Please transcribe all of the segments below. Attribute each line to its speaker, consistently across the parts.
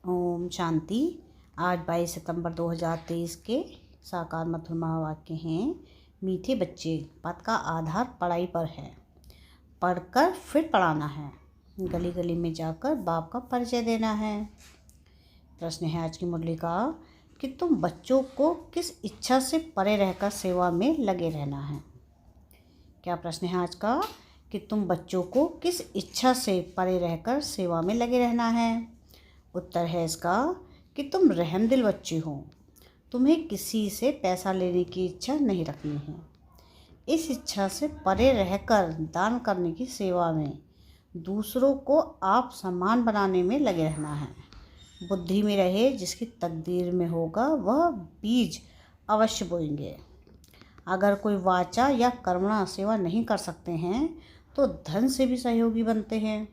Speaker 1: ओम शांति। आज 22 सितंबर 2023 के साकार मधुर महावाक्य हैं। मीठे बच्चे, पद का आधार पढ़ाई पर है, पढ़कर फिर पढ़ाना है, गली गली में जाकर बाप का परिचय देना है। प्रश्न है आज की मुरली का कि तुम बच्चों को किस इच्छा से परे रहकर सेवा में लगे रहना है। क्या प्रश्न है आज का कि तुम बच्चों को किस इच्छा से परे रहकर सेवा में लगे रहना है। उत्तर है इसका कि तुम रहमदिल बच्चे हो, तुम्हें किसी से पैसा लेने की इच्छा नहीं रखनी है। इस इच्छा से परे रहकर दान करने की सेवा में दूसरों को आप समान बनाने में लगे रहना है। बुद्धि में रहे, जिसकी तकदीर में होगा वह बीज अवश्य बोएंगे। अगर कोई वाचा या कर्मणा सेवा नहीं कर सकते हैं तो धन से भी सहयोगी बनते हैं।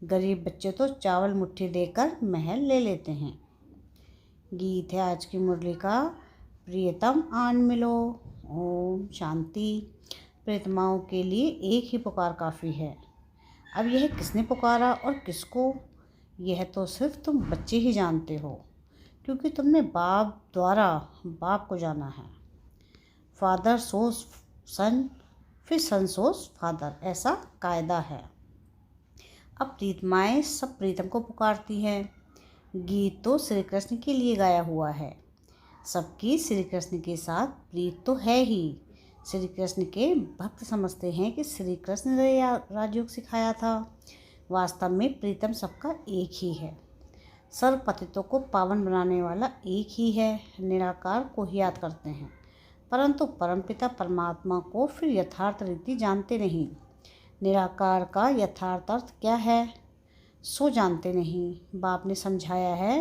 Speaker 1: गरीब बच्चे तो चावल मुट्ठी देकर महल ले लेते हैं। गीत है आज की मुरली का, प्रियतम आन मिलो। ओम शांति। प्रियतमाओं के लिए एक ही पुकार काफ़ी है। अब यह किसने पुकारा और किसको, यह तो सिर्फ तुम बच्चे ही जानते हो, क्योंकि तुमने बाप द्वारा बाप को जाना है। फादर सोस सन, फिर सन सोस फादर, ऐसा कायदा है। अब प्रीतमाएँ सब प्रीतम को पुकारती हैं। गीत तो श्री कृष्ण के लिए गाया हुआ है। सबकी श्री कृष्ण के साथ प्रीत तो है ही। श्री कृष्ण के भक्त समझते हैं कि श्री कृष्ण ने राजयोग सिखाया था। वास्तव में प्रीतम सबका एक ही है। सर्व पतितों को पावन बनाने वाला एक ही है। निराकार को ही याद करते हैं, परंतु परमपिता परमात्मा को फिर यथार्थ रीति जानते नहीं। निराकार का यथार्थ अर्थ क्या है सो जानते नहीं। बाप ने समझाया है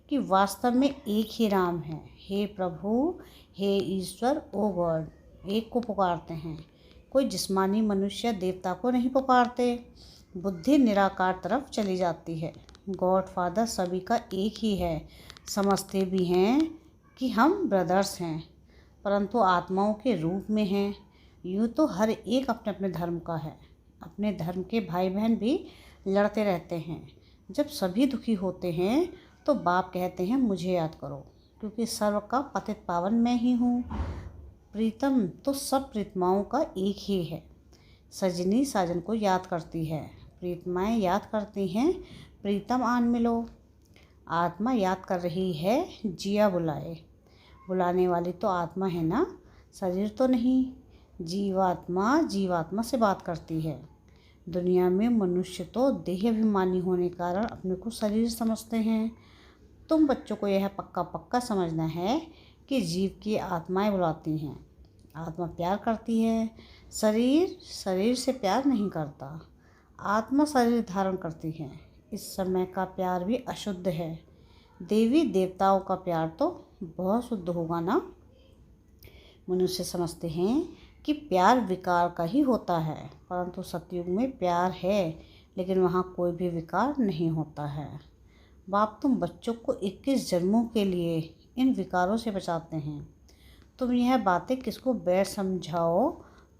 Speaker 1: कि वास्तव में एक ही राम है। हे प्रभु, हे ईश्वर, ओ गॉड, एक को पुकारते हैं। कोई जिस्मानी मनुष्य देवता को नहीं पुकारते। बुद्धि निराकार तरफ चली जाती है। गॉड फादर सभी का एक ही है। समझते भी हैं कि हम ब्रदर्स हैं, परंतु आत्माओं के रूप में हैं। यूँ तो हर एक अपने अपने धर्म का है। अपने धर्म के भाई बहन भी लड़ते रहते हैं। जब सभी दुखी होते हैं तो बाप कहते हैं मुझे याद करो, क्योंकि सर्व का पतित पावन मैं ही हूँ। प्रीतम तो सब प्रीतमाओं का एक ही है। सजनी साजन को याद करती है, प्रीतमाएँ याद करती हैं प्रीतम आन मिलो। आत्मा याद कर रही है, जिया बुलाए। बुलाने वाली तो आत्मा है ना, शरीर तो नहीं। जीवात्मा जीवात्मा से बात करती है। दुनिया में मनुष्य तो देहाभिमानी होने कारण अपने को शरीर समझते हैं। तुम बच्चों को यह पक्का पक्का समझना है कि जीव की आत्माएं बुलाती हैं। आत्मा प्यार करती है, शरीर शरीर से प्यार नहीं करता। आत्मा शरीर धारण करती है। इस समय का प्यार भी अशुद्ध है। देवी देवताओं का प्यार तो बहुत शुद्ध होगा ना। मनुष्य समझते हैं कि प्यार विकार का ही होता है, परंतु सतयुग में प्यार है, लेकिन वहाँ कोई भी विकार नहीं होता है। बाप तुम बच्चों को 21 जन्मों के लिए इन विकारों से बचाते हैं। तुम यह बातें किसको बैठ समझाओ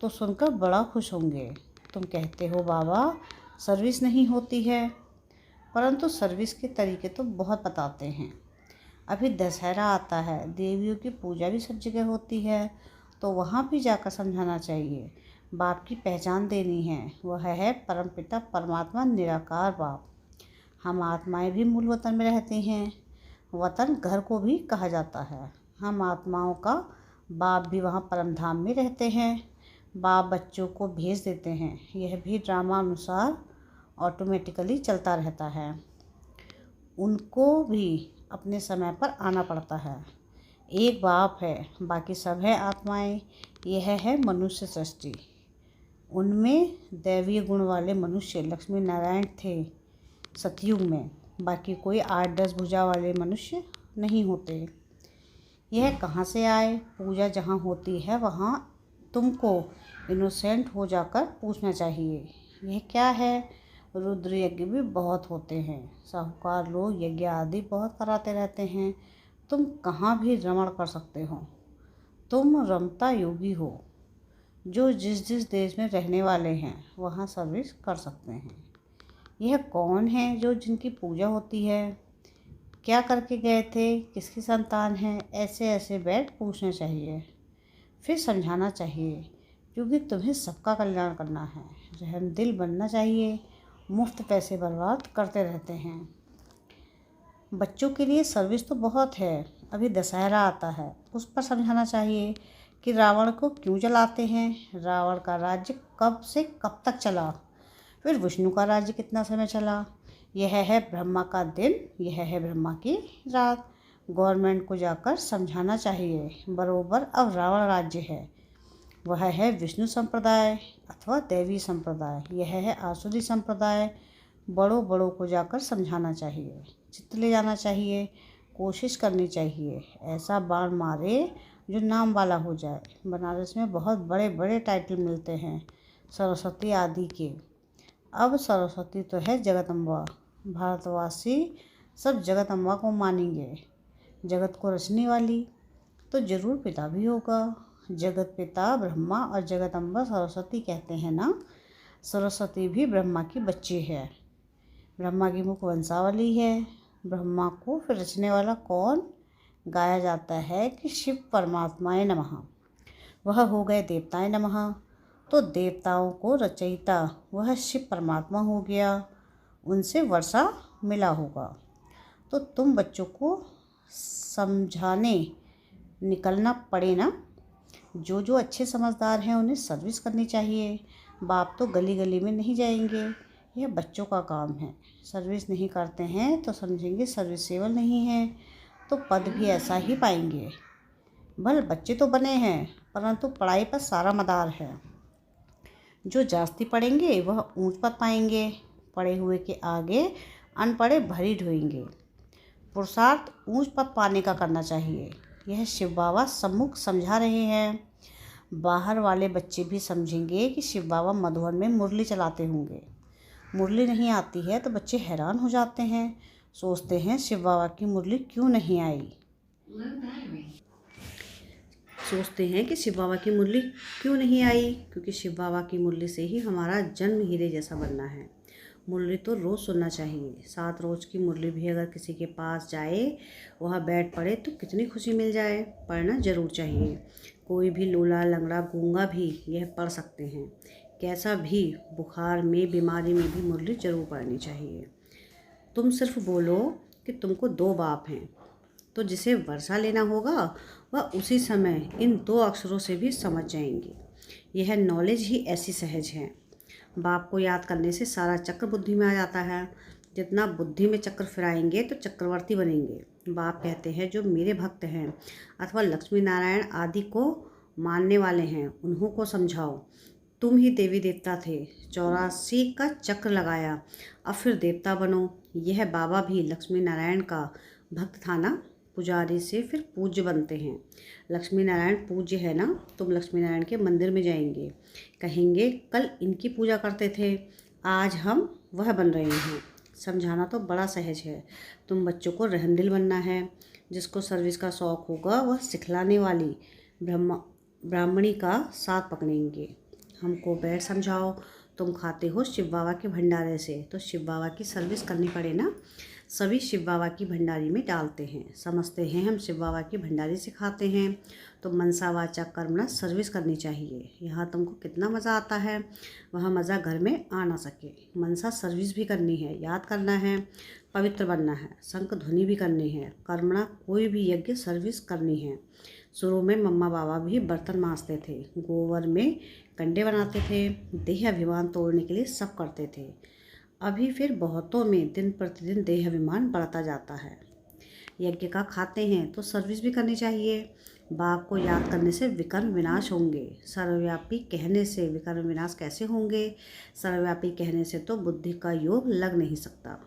Speaker 1: तो सुनकर बड़ा खुश होंगे। तुम कहते हो बाबा सर्विस नहीं होती है, परंतु सर्विस के तरीके तो बहुत बताते हैं। अभी दशहरा आता है, देवियों की पूजा भी सब जगह होती है, तो वहाँ भी जाकर समझाना चाहिए। बाप की पहचान देनी है, वह है परमपिता परमात्मा निराकार बाप। हम आत्माएं भी मूल वतन में रहते हैं। वतन घर को भी कहा जाता है। हम आत्माओं का बाप भी वहाँ परमधाम में रहते हैं। बाप बच्चों को भेज देते हैं। यह भी ड्रामा अनुसार ऑटोमेटिकली चलता रहता है। उनको भी अपने समय पर आना पड़ता है। एक बाप है, बाकी सब है आत्माएं। यह है मनुष्य सृष्टि। उनमें दैवीय गुण वाले मनुष्य लक्ष्मी नारायण थे सतयुग में, बाकी कोई 8-10 भुजा वाले मनुष्य नहीं होते। यह कहाँ से आए? पूजा जहाँ होती है वहाँ तुमको इनोसेंट हो जाकर पूछना चाहिए, यह क्या है? रुद्र यज्ञ भी बहुत होते हैं। साहूकार लोग यज्ञ आदि बहुत कराते रहते हैं। तुम कहाँ भी रमण कर सकते हो। तुम रमता योगी हो, जो जिस जिस देश में रहने वाले हैं वहाँ सर्विस कर सकते हैं। यह कौन है जो जिनकी पूजा होती है? क्या करके गए थे, किसकी संतान है, ऐसे ऐसे बैठ पूछना चाहिए। फिर समझाना चाहिए, क्योंकि तुम्हें सबका कल्याण करना है। रहमदिल बनना चाहिए, मुफ्त पैसे बर्बाद करते रहते हैं। बच्चों के लिए सर्विस तो बहुत है। अभी दशहरा आता है, उस पर समझाना चाहिए कि रावण को क्यों जलाते हैं, रावण का राज्य कब से कब तक चला, फिर विष्णु का राज्य कितना समय चला। यह है ब्रह्मा का दिन, यह है ब्रह्मा की रात। गवर्नमेंट को जाकर समझाना चाहिए। बरोबर अब रावण राज्य है, वह है विष्णु संप्रदाय अथवा दैवी संप्रदाय, यह है आसुरी संप्रदाय। बड़ों बड़ों को जाकर समझाना चाहिए, चित्त ले जाना चाहिए, कोशिश करनी चाहिए। ऐसा बाण मारे जो नाम वाला हो जाए। बनारस में बहुत बड़े बड़े टाइटल मिलते हैं सरस्वती आदि के। अब सरस्वती तो है जगदम्बा। भारतवासी सब जगदम्बा को मानेंगे। जगत को रचने वाली तो जरूर पिता भी होगा। जगत पिता ब्रह्मा और जगदम्बा सरस्वती कहते हैं ना। सरस्वती भी ब्रह्मा की बच्ची है। ब्रह्मा की मुख वंशावली है। ब्रह्मा को फिर रचने वाला कौन? गाया जाता है कि शिव परमात्माए नमः। वह हो गए देवताए नमः, तो देवताओं को रचयिता वह शिव परमात्मा हो गया। उनसे वर्षा मिला होगा। तो तुम बच्चों को समझाने निकलना पड़े ना। जो जो अच्छे समझदार हैं उन्हें सर्विस करनी चाहिए। बाप तो गली गली में नहीं जाएंगे, यह बच्चों का काम है। सर्विस नहीं करते हैं तो समझेंगे सर्विसेबल नहीं है, तो पद भी ऐसा ही पाएंगे। भले बच्चे तो बने हैं, परंतु पढ़ाई पर सारा मदार है। जो जास्ती पढ़ेंगे वह ऊंच पद पाएंगे। पढ़े हुए के आगे अनपढ़े भरी ढोएंगे। पुरुषार्थ ऊंच पद पाने का करना चाहिए। यह शिव बाबा सम्मुख समझा रहे हैं। बाहर वाले बच्चे भी समझेंगे कि शिव बाबा मधुबन में मुरली चलाते होंगे। मुरली नहीं आती है तो बच्चे हैरान हो जाते हैं, सोचते हैं शिव बाबा की मुरली क्यों नहीं आई। सोचते हैं कि शिव बाबा की मुरली क्यों नहीं आई, क्योंकि शिव बाबा की मुरली से ही हमारा जन्म हीरे जैसा बनना है। मुरली तो रोज़ सुनना चाहिए। 7 रोज़ की मुरली भी अगर किसी के पास जाए, वहाँ बैठ पढ़े तो कितनी खुशी मिल जाए। पढ़ना ज़रूर चाहिए। कोई भी लूला लंगड़ा गूंगा भी यह पढ़ सकते हैं। कैसा भी बुखार में बीमारी में भी मुरली ज़रूर पढ़नी चाहिए। तुम सिर्फ बोलो कि तुमको 2 बाप हैं, तो जिसे वर्षा लेना होगा वह उसी समय इन 2 अक्षरों से भी समझ जाएंगे। यह नॉलेज ही ऐसी सहज है। बाप को याद करने से सारा चक्र बुद्धि में आ जाता है। जितना बुद्धि में चक्र फिराएंगे तो चक्रवर्ती बनेंगे। बाप कहते हैं जो मेरे भक्त हैं अथवा लक्ष्मी नारायण आदि को मानने वाले हैं, उन्हों को समझाओ। तुम ही देवी देवता थे, 84 का चक्र लगाया, अब फिर देवता बनो। यह बाबा भी लक्ष्मी नारायण का भक्त था ना। पुजारी से फिर पूज्य बनते हैं। लक्ष्मी नारायण पूज्य है ना। तुम लक्ष्मी नारायण के मंदिर में जाएंगे, कहेंगे कल इनकी पूजा करते थे, आज हम वह बन रहे हैं। समझाना तो बड़ा सहज है। तुम बच्चों को रहमदिल बनना है। जिसको सर्विस का शौक़ होगा वह सिखलाने वाली ब्राह्मणी का साथ पकड़ेंगे। हमको बैठ समझाओ। तुम खाते हो शिव बाबा के भंडारे से, तो शिव बाबा की सर्विस करनी पड़े ना। सभी शिव बाबा की भंडारी में डालते हैं, समझते हैं हम शिव बाबा की भंडारी सिखाते हैं। तो मनसा वाचा कर्मणा सर्विस करनी चाहिए। यहाँ तुमको कितना मज़ा आता है, वहाँ मज़ा घर में आ ना सके। मनसा सर्विस भी करनी है, याद करना है, पवित्र बनना है, शंख ध्वनि भी करनी है। कर्मणा कोई भी यज्ञ सर्विस करनी है। शुरू में मम्मा बाबा भी बर्तन मांजते थे, गोबर में कंडे बनाते थे, देह अभिमान तोड़ने के लिए सब करते थे। अभी फिर बहुतों में दिन प्रतिदिन देह अभिमान बढ़ता जाता है। यज्ञ का खाते हैं तो सर्विस भी करनी चाहिए। बाप को याद करने से विकर्म विनाश होंगे। सर्वव्यापी कहने से विकर्म विनाश कैसे होंगे? सर्वव्यापी कहने से तो बुद्धि का योग लग नहीं सकता।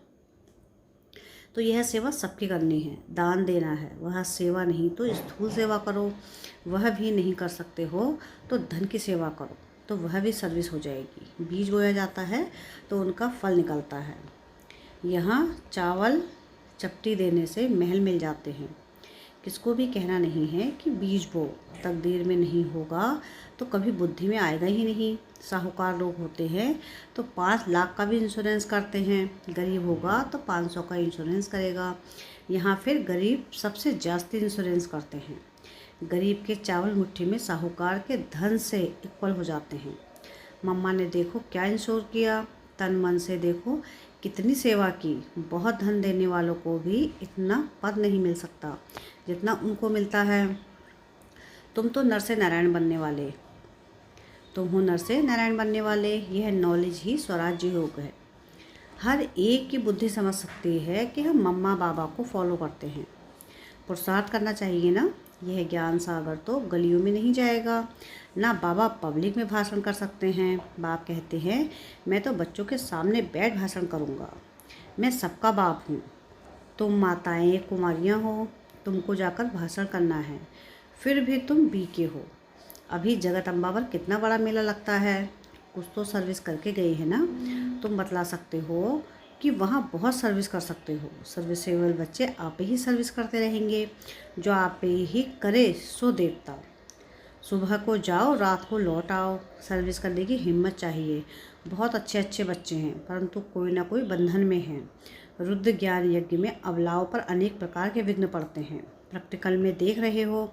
Speaker 1: तो यह सेवा सबकी करनी है। दान देना है, वह सेवा नहीं तो स्थूल सेवा करो। वह भी नहीं कर सकते हो तो धन की सेवा करो, तो वह भी सर्विस हो जाएगी। बीज बोया जाता है तो उनका फल निकलता है। यहाँ चावल चपटी देने से महल मिल जाते हैं। किसको भी कहना नहीं है कि बीज बो, तकदीर में नहीं होगा तो कभी बुद्धि में आएगा ही नहीं। साहूकार लोग होते हैं तो 5 लाख का भी इंश्योरेंस करते हैं, गरीब होगा तो 500 का इंश्योरेंस करेगा। यहाँ फिर गरीब सबसे जास्ती इंश्योरेंस करते हैं। गरीब के चावल मुट्ठी में साहूकार के धन से इक्वल हो जाते हैं। मम्मा ने देखो क्या इंश्योर किया, तन मन से देखो कितनी सेवा की। बहुत धन देने वालों को भी इतना पद नहीं मिल सकता जितना उनको मिलता है। तुम तो नर से नारायण बनने वाले, तुम हो नर से नारायण बनने वाले। यह नॉलेज ही स्वराज्य योग है। हर एक की बुद्धि समझ सकती है कि हम मम्मा बाबा को फॉलो करते हैं। पुरुषार्थ करना चाहिए ना। यह ज्ञान सागर तो गलियों में नहीं जाएगा ना। बाबा पब्लिक में भाषण कर सकते हैं। बाप कहते हैं मैं तो बच्चों के सामने बैठ भाषण करूँगा। मैं सबका बाप हूँ। तुम माताएं कुमारियाँ हो, तुमको जाकर भाषण करना है, फिर भी तुम बीके हो। अभी जगदम्बा पर कितना बड़ा मेला लगता है, कुछ तो सर्विस करके गए हैं ना। तुम बतला सकते हो कि वहाँ बहुत सर्विस कर सकते हो। सर्विसेबल बच्चे आप ही सर्विस करते रहेंगे। जो आप ही करे सो देवता। सुबह को जाओ रात को लौट आओ। सर्विस करने की हिम्मत चाहिए। बहुत अच्छे अच्छे बच्चे हैं परंतु कोई ना कोई बंधन में हैं। रुद्र ज्ञान यज्ञ में अबलाओं पर अनेक प्रकार के विघ्न पड़ते हैं। प्रैक्टिकल में देख रहे हो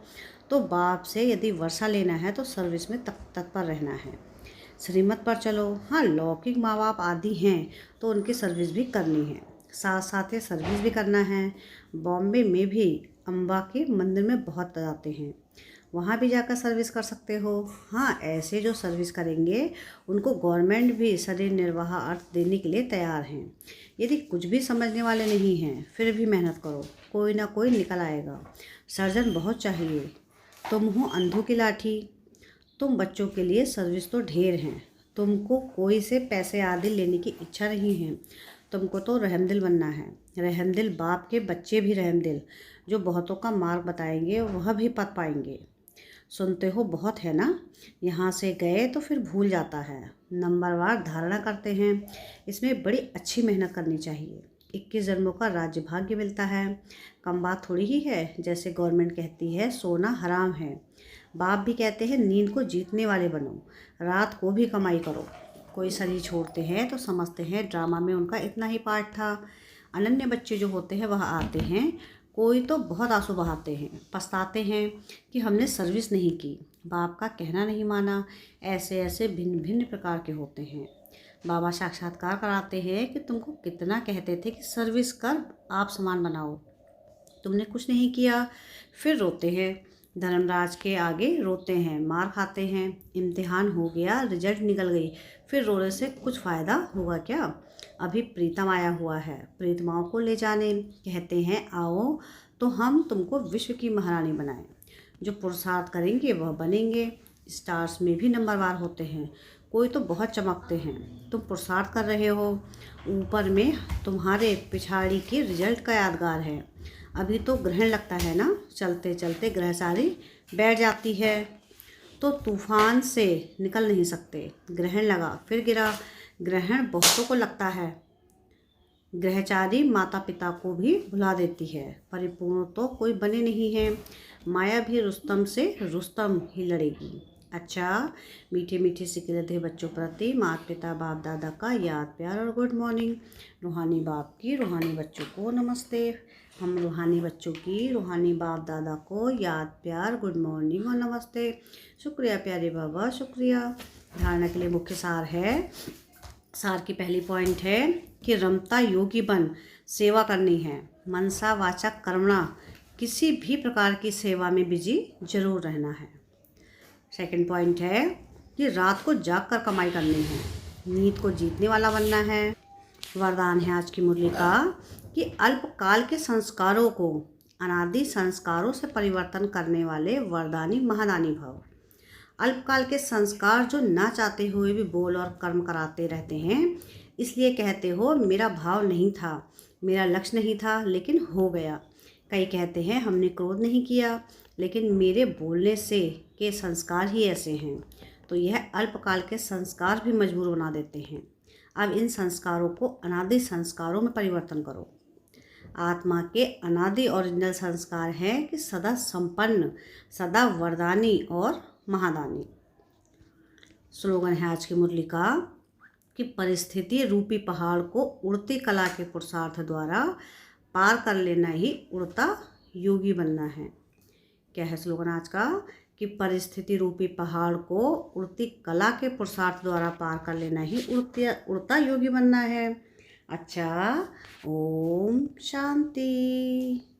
Speaker 1: तो बाप से यदि वर्षा लेना है तो सर्विस में तत्पर रहना है। श्रीमत पर चलो। हाँ, लौकिक माँ बाप आदि हैं तो उनकी सर्विस भी करनी है, साथ साथ ये सर्विस भी करना है। बॉम्बे में भी अम्बा के मंदिर में बहुत जाते हैं, वहाँ भी जाकर सर्विस कर सकते हो। हाँ, ऐसे जो सर्विस करेंगे उनको गवर्नमेंट भी शरीर निर्वाह अर्थ देने के लिए तैयार हैं। यदि कुछ भी समझने वाले नहीं हैं फिर भी मेहनत करो, कोई ना कोई निकल आएगा। सर्जन बहुत चाहिए। तुम हो अंधों की लाठी। तुम बच्चों के लिए सर्विस तो ढेर हैं। तुमको कोई से पैसे आदि लेने की इच्छा नहीं है। तुमको तो रहमदिल बनना है। रहमदिल बाप के बच्चे भी रहमदिल, जो बहुतों का मार्ग बताएंगे वह भी पद पाएंगे। सुनते हो बहुत है ना। यहाँ से गए तो फिर भूल जाता है। नंबरवार धारणा करते हैं। इसमें बड़ी अच्छी मेहनत करनी चाहिए। 21 जन्मों का राज्य भाग्य मिलता है। कम बात थोड़ी ही है। जैसे गवर्नमेंट कहती है सोना हराम है, बाप भी कहते हैं नींद को जीतने वाले बनो, रात को भी कमाई करो। कोई शरीर छोड़ते हैं तो समझते हैं ड्रामा में उनका इतना ही पार्ट था। अनन्य बच्चे जो होते हैं वह आते हैं, कोई तो बहुत आंसू बहाते हैं, पछताते हैं कि हमने सर्विस नहीं की, बाप का कहना नहीं माना। ऐसे ऐसे भिन्न भिन्न प्रकार के होते हैं। बाबा साक्षात्कार कराते हैं कि तुमको कितना कहते थे कि सर्विस कर आप समान बनाओ, तुमने कुछ नहीं किया। फिर रोते हैं। धर्मराज के आगे रोते हैं, मार खाते हैं। इम्तिहान हो गया, रिजल्ट निकल गई, फिर रोने से कुछ फ़ायदा होगा क्या। अभी प्रीतम आया हुआ है, प्रीतमाओं को ले जाने। कहते हैं आओ तो हम तुमको विश्व की महारानी बनाएं। जो पुरुषार्थ करेंगे वह बनेंगे। स्टार्स में भी नंबरवार होते हैं, कोई तो बहुत चमकते हैं। तुम पुरुषार्थ कर रहे हो, ऊपर में तुम्हारे पिछाड़ी के रिजल्ट का यादगार है। अभी तो ग्रहण लगता है ना, चलते चलते ग्रहचारी बैठ जाती है तो तूफान से निकल नहीं सकते। ग्रहण लगा फिर गिरा। ग्रहण बहुतों को लगता है। ग्रहचारी माता पिता को भी भुला देती है। परिपूर्ण तो कोई बने नहीं है। माया भी रुस्तम से रुस्तम ही लड़ेगी। अच्छा, मीठे मीठे सिकलते बच्चों प्रति माता पिता बाप दादा का याद प्यार और गुड मॉर्निंग। रूहानी बाप की रूहानी बच्चों को नमस्ते। हम रूहानी बच्चों की रूहानी बाप दादा को याद प्यार गुड मॉर्निंग और नमस्ते। शुक्रिया प्यारे बाबा, शुक्रिया। धारणा के लिए मुख्य सार है। सार की पहली पॉइंट है कि रमता योगी बन सेवा करनी है। मनसा वाचक कर्मणा, किसी भी प्रकार की सेवा में बिजी जरूर रहना है। सेकंड पॉइंट है कि रात को जाग कर कमाई करनी है, नींद को जीतने वाला बनना है। वरदान है आज की मुरली का कि अल्पकाल के संस्कारों को अनादि संस्कारों से परिवर्तन करने वाले वरदानी महादानी भव। अल्पकाल के संस्कार जो ना चाहते हुए भी बोल और कर्म कराते रहते हैं, इसलिए कहते हो मेरा भाव नहीं था, मेरा लक्ष्य नहीं था, लेकिन हो गया। कई कहते हैं हमने क्रोध नहीं किया, लेकिन मेरे बोलने से के संस्कार ही ऐसे हैं। तो यह अल्पकाल के संस्कार भी मजबूर बना देते हैं। अब इन संस्कारों को अनादि संस्कारों में परिवर्तन करो। आत्मा के अनादि ओरिजिनल संस्कार हैं कि सदा संपन्न, सदा वरदानी और महादानी। स्लोगन है आज की मुरली का कि परिस्थिति रूपी पहाड़ को उड़ती कला के पुरुषार्थ द्वारा पार कर लेना ही उड़ता योगी बनना है। क्या है स्लोगन आज का कि परिस्थिति रूपी पहाड़ को उड़ती कला के पुरुषार्थ द्वारा पार कर लेना ही उड़ता योगी बनना है। अच्छा, ओम शांति।